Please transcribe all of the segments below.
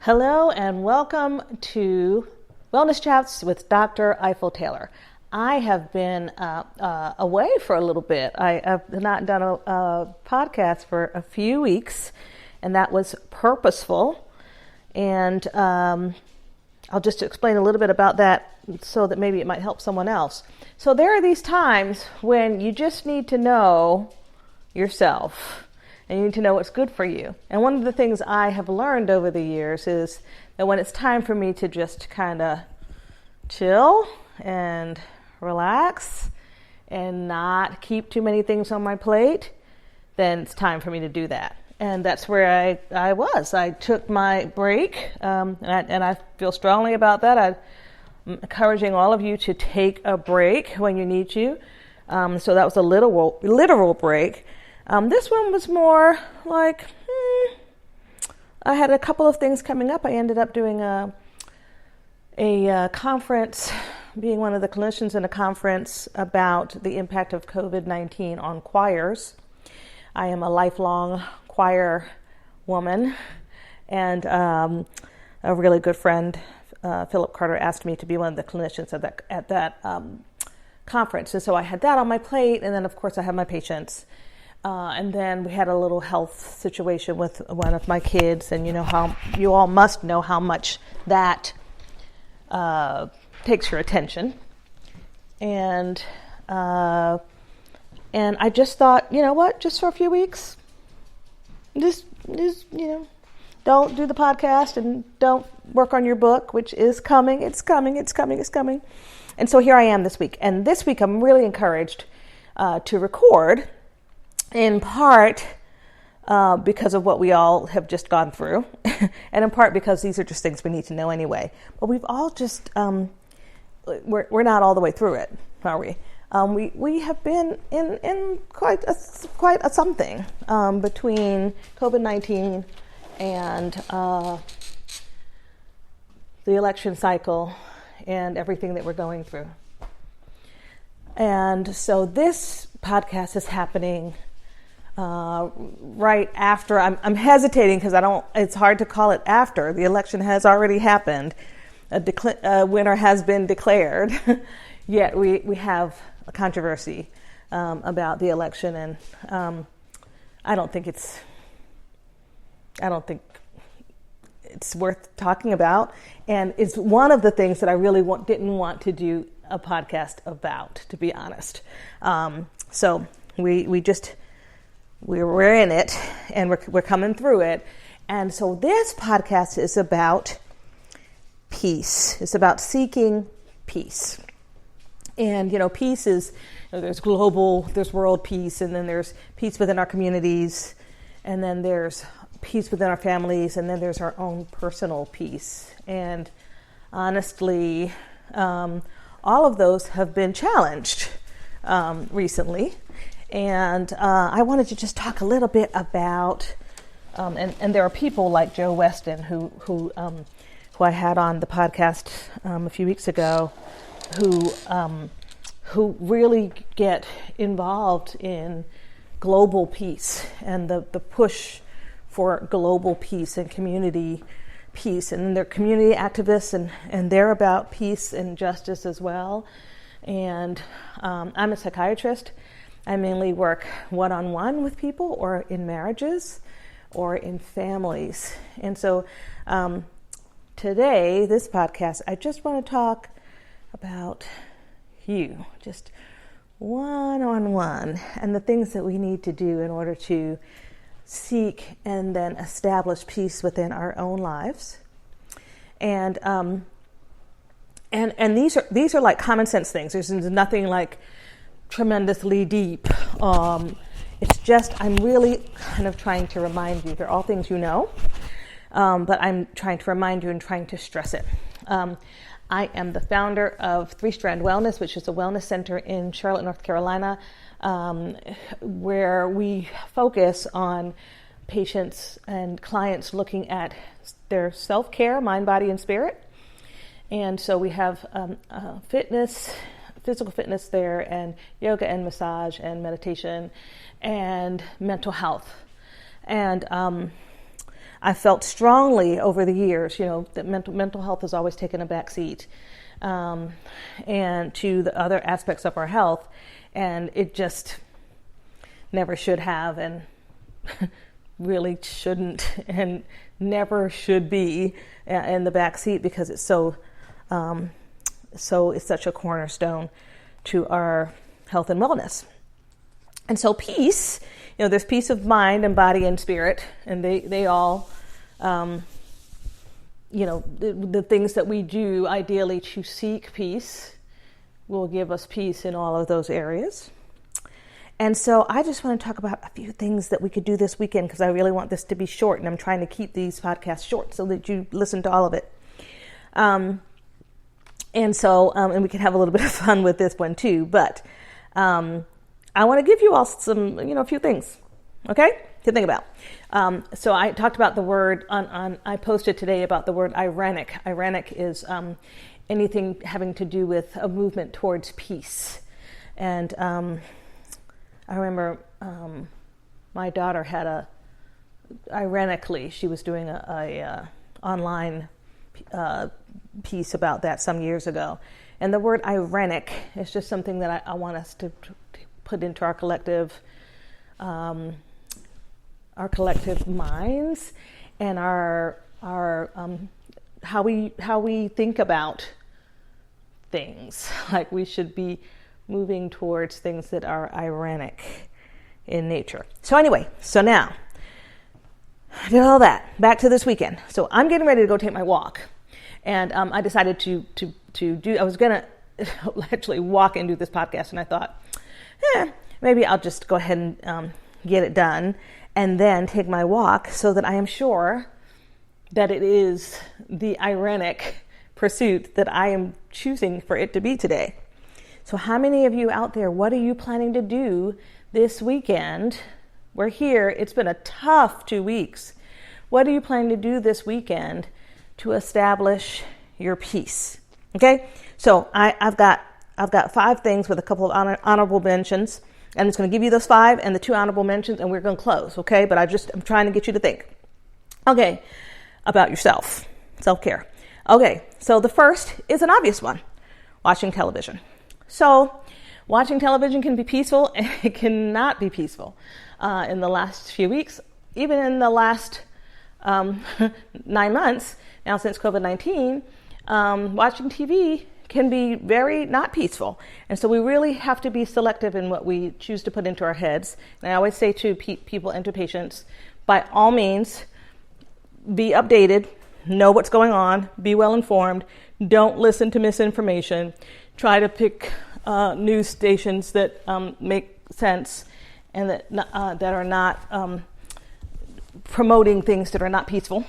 Hello and welcome to Wellness Chats with Dr. Ifill-Taylor. I have been away for a little bit. I have not done a podcast for a few weeks, and that was purposeful. And I'll just explain a little bit about that so that maybe it might help someone else. So there are these times when you just need to know yourself. And you need to know what's good for you. And one of the things I have learned over the years is that when it's time for me to just kind of chill and relax and not keep too many things on my plate, then it's time for me to do that. And that's where I was. I took my break, and I feel strongly about that. I'm encouraging all of you to take a break when you need to. So that was a literal break. This one was more like, I had a couple of things coming up. I ended up doing a conference, being one of the clinicians in a conference about the impact of COVID-19 on choirs. I am a lifelong choir woman, and a really good friend, Philip Carter, asked me to be one of the clinicians at that conference. And so I had that on my plate, and then of course I have my patients. And then we had a little health situation with one of my kids, and you all must know how much that takes your attention. And I just thought, you know what, just for a few weeks, just don't do the podcast and don't work on your book, which is coming. It's coming. And so here I am this week. And this week I'm really encouraged to record. In part because of what we all have just gone through, and in part because these are just things we need to know anyway. But we've all just, we're not all the way through it, are we? We have been in quite a something between COVID-19 and the election cycle and everything that we're going through. And so this podcast is happening right after. I'm hesitating because it's hard to call it after. The election has already happened. A winner has been declared. Yet we have a controversy about the election, and I don't think it's worth talking about. And it's one of the things that I really didn't want to do a podcast about, to be honest. So we're in it, and we're coming through it. And so this podcast is about peace. It's about seeking peace. And, peace is, there's global, there's world peace, and then there's peace within our communities, and then there's peace within our families, and then there's our own personal peace. And honestly, all of those have been challenged recently. And I wanted to just talk a little bit about, and there are people like Joe Weston who I had on the podcast a few weeks ago, who really get involved in global peace and the push for global peace and community peace. And they're community activists, and they're about peace and justice as well. And I'm a psychiatrist. I mainly work one-on-one with people, or in marriages, or in families. And so today, this podcast, I just want to talk about you, just one-on-one, and the things that we need to do in order to seek and then establish peace within our own lives. And these are like common sense things. There's nothing like tremendously deep. It's just, I'm really kind of trying to remind you. They're all things you know, but I'm trying to remind you and trying to stress it. I am the founder of Strand Wellness, which is a wellness center in Charlotte, North Carolina, where we focus on patients and clients looking at their self-care, mind, body, and spirit. And so we have physical fitness there, and yoga and massage and meditation and mental health. And I felt strongly over the years, that mental health has always taken a back seat, and to the other aspects of our health, and it just never should have, and really shouldn't, and never should be in the back seat, because it's it's such a cornerstone to our health and wellness. And so peace, there's peace of mind and body and spirit, and they all, the things that we do ideally to seek peace will give us peace in all of those areas. And so I just want to talk about a few things that we could do this weekend, because I really want this to be short, and I'm trying to keep these podcasts short so that you listen to all of it. And we can have a little bit of fun with this one too, but I want to give you all some, a few things, okay, to think about. So I talked about the word I posted today about the word irenic. Irenic is anything having to do with a movement towards peace. And I remember my daughter had ironically, she was doing a online piece about that some years ago. And the word irenic is just something that I want us to put into our collective minds, and our how we think about things. Like, we should be moving towards things that are ironic in nature. So now I did all that. Back to this weekend. So I'm getting ready to go take my walk, and I decided to do. I was gonna actually walk and do this podcast, and I thought, maybe I'll just go ahead and get it done, and then take my walk, so that I am sure that it is the ironic pursuit that I am choosing for it to be today. So how many of you out there, what are you planning to do this weekend? We're here. It's been a tough 2 weeks. What are you planning to do this weekend to establish your peace? Okay, so I've got 5 things with a couple of honorable mentions, and I'm just going to give you those 5 and the 2 honorable mentions, and we're going to close. Okay, but I'm trying to get you to think. Okay, about yourself, self-care. Okay, so the first is an obvious one: watching television. So watching television can be peaceful, and it cannot be peaceful. In the last few weeks, even in the last 9 months now since COVID-19, watching TV can be very not peaceful. And so we really have to be selective in what we choose to put into our heads. And I always say to people and to patients, by all means, be updated, know what's going on, be well informed, don't listen to misinformation, try to pick news stations that make sense and that are not promoting things that are not peaceful.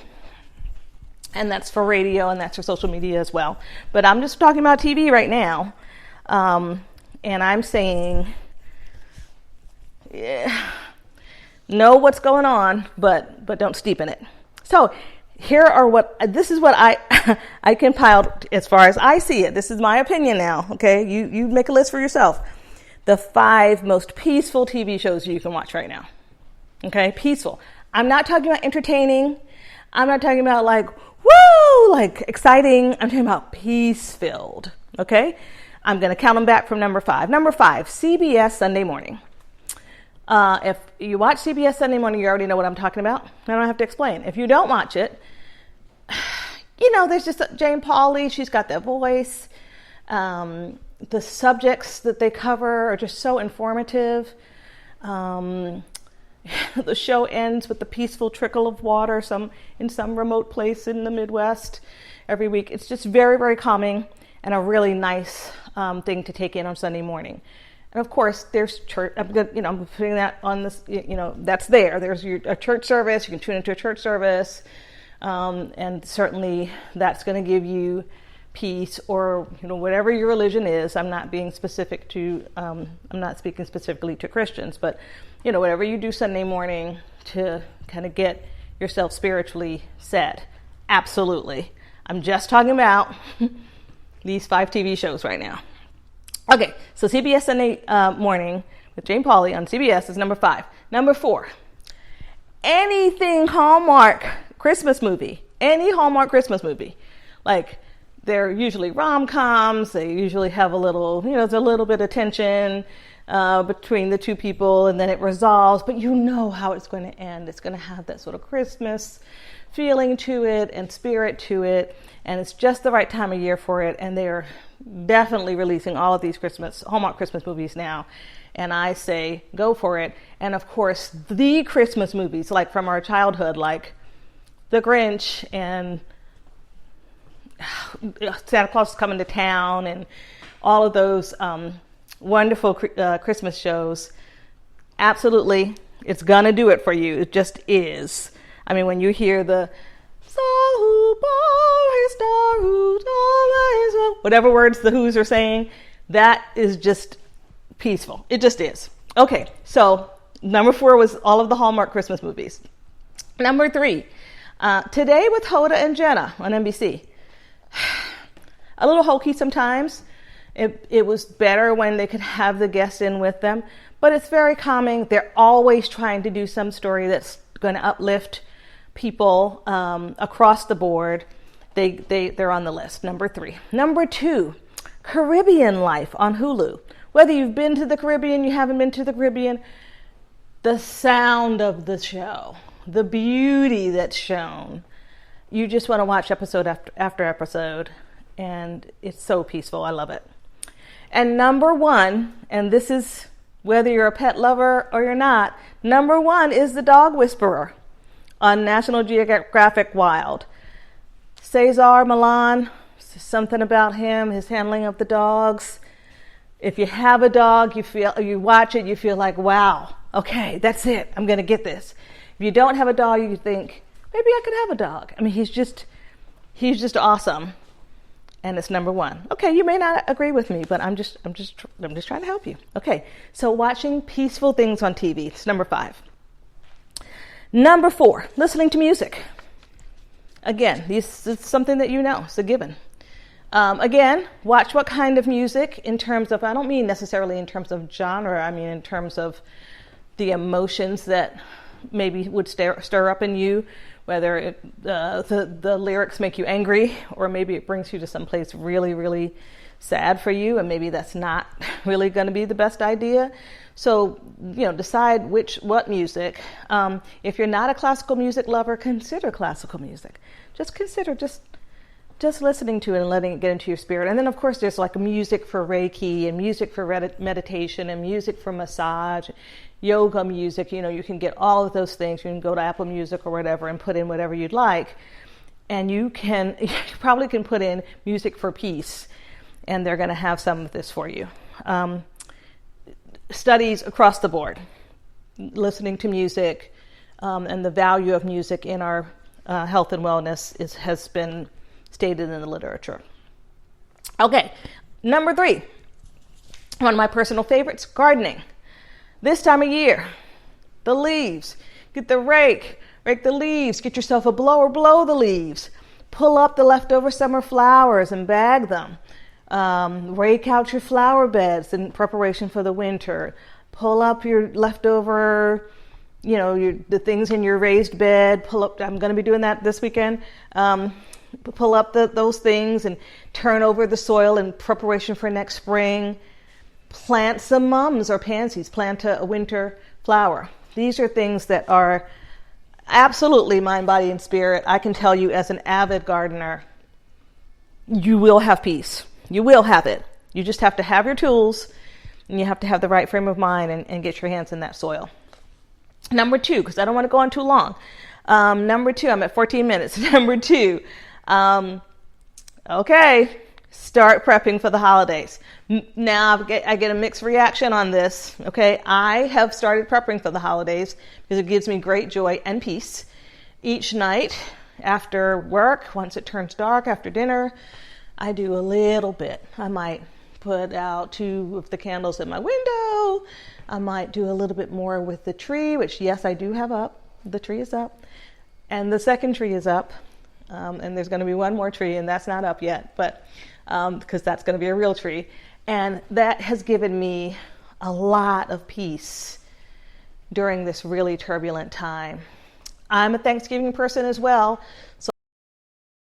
And that's for radio, and that's for social media as well. But I'm just talking about TV right now. And I'm saying, know what's going on, but don't steep in it. So this is what I compiled as far as I see it. This is my opinion now. Okay, you make a list for yourself. The 5 most peaceful TV shows you can watch right now. Okay, peaceful. I'm not talking about entertaining. I'm not talking about like exciting. I'm talking about peace-filled. Okay, I'm going to count them back from number 5. Number 5, CBS Sunday Morning. If you watch CBS Sunday Morning, you already know what I'm talking about. I don't have to explain. If you don't watch it, there's just Jane Pauley. She's got that voice. The subjects that they cover are just so informative. The show ends with the peaceful trickle of water in some remote place in the Midwest every week. It's just very, very calming and a really nice thing to take in on Sunday morning. And of course, there's church. I'm putting that on this. That's there. There's a church service. You can tune into a church service, and certainly that's going to give you peace, or whatever your religion is. I'm not being specific to. I'm not speaking specifically to Christians, but whatever you do Sunday morning to kind of get yourself spiritually set. Absolutely. I'm just talking about these 5 TV shows right now. Okay, so CBS Sunday Morning with Jane Pauley on CBS is number 5. Number 4, anything Hallmark Christmas movie, any Hallmark Christmas movie, like they're usually rom-coms. They usually have a little, there's a little bit of tension between the two people, and then it resolves, but you know how it's going to end. It's going to have that sort of Christmas feeling to it and spirit to it, and it's just the right time of year for it, and they are definitely releasing all of these Hallmark Christmas movies now, and I say go for it. And of course, the Christmas movies, like from our childhood, like The Grinch and Santa Claus is Coming to Town, and all of those wonderful Christmas shows, absolutely, it's gonna do it for you. It just is. I mean, when you hear the whatever words the Who's are saying, that is just peaceful. It just is. Okay, so number 4 was all of the Hallmark Christmas movies. Number 3, Today with Hoda and Jenna on NBC. A little hokey sometimes. It was better when they could have the guests in with them, but it's very calming. They're always trying to do some story that's going to uplift people across the board. They're on the list. Number 3. Number 2, Caribbean Life on Hulu. Whether you've been to the Caribbean, you haven't been to the Caribbean, the sound of the show, the beauty that's shown, you just want to watch episode after episode, and it's so peaceful. I love it. And number 1, and this is whether you're a pet lover or you're not, number 1 is The Dog Whisperer on National Geographic Wild. Cesar Millan, something about him, his handling of the dogs. If you have a dog, you watch it, you feel like, wow, okay, that's it. I'm going to get this. If you don't have a dog, you think, maybe I could have a dog. I mean, he's just awesome. And it's number 1. Okay, you may not agree with me, but I'm just trying to help you. Okay, so watching peaceful things on TV. It's number 5. Number 4, listening to music. Again, this is something that you know. It's a given. Again, watch what kind of music in terms of, I don't mean necessarily in terms of genre, I mean in terms of the emotions that maybe would stir up in you, whether the lyrics make you angry, or maybe it brings you to some place really, really sad for you, and maybe that's not really going to be the best idea. So, decide what music. If you're not a classical music lover, consider classical music. Just consider just listening to it and letting it get into your spirit. And then, of course, there's like music for Reiki and music for meditation and music for massage, yoga music. You can get all of those things. You can go to Apple Music or whatever and put in whatever you'd like. And you probably can put in music for peace, and they're going to have some of this for you. Studies across the board, listening to music and the value of music in our health and wellness has been stated in the literature. Okay, number 3, one of my personal favorites, gardening. This time of year, the leaves, get the rake the leaves, get yourself a blower, blow the leaves, pull up the leftover summer flowers and bag them. Rake out your flower beds in preparation for the winter. Pull up your leftover, the things in your raised bed. Pull up, I'm going to be doing that this weekend. Pull up those things and turn over the soil in preparation for next spring. Plant some mums or pansies. Plant a winter flower. These are things that are absolutely mind, body, and spirit. I can tell you as an avid gardener, you will have peace. You will have it. You just have to have your tools, and you have to have the right frame of mind and get your hands in that soil. Number 2, because I don't want to go on too long. Number 2, I'm at 14 minutes. Number 2, okay, start prepping for the holidays. Now I get a mixed reaction on this. Okay, I have started prepping for the holidays because it gives me great joy and peace. Each night after work, once it turns dark after dinner, I do a little bit. I might put out 2 of the candles in my window. I might do a little bit more with the tree, which, yes, I do have up. The tree is up. And the second tree is up. And there's going to be one more tree, and that's not up yet, but because that's going to be a real tree. And that has given me a lot of peace during this really turbulent time. I'm a Thanksgiving person as well.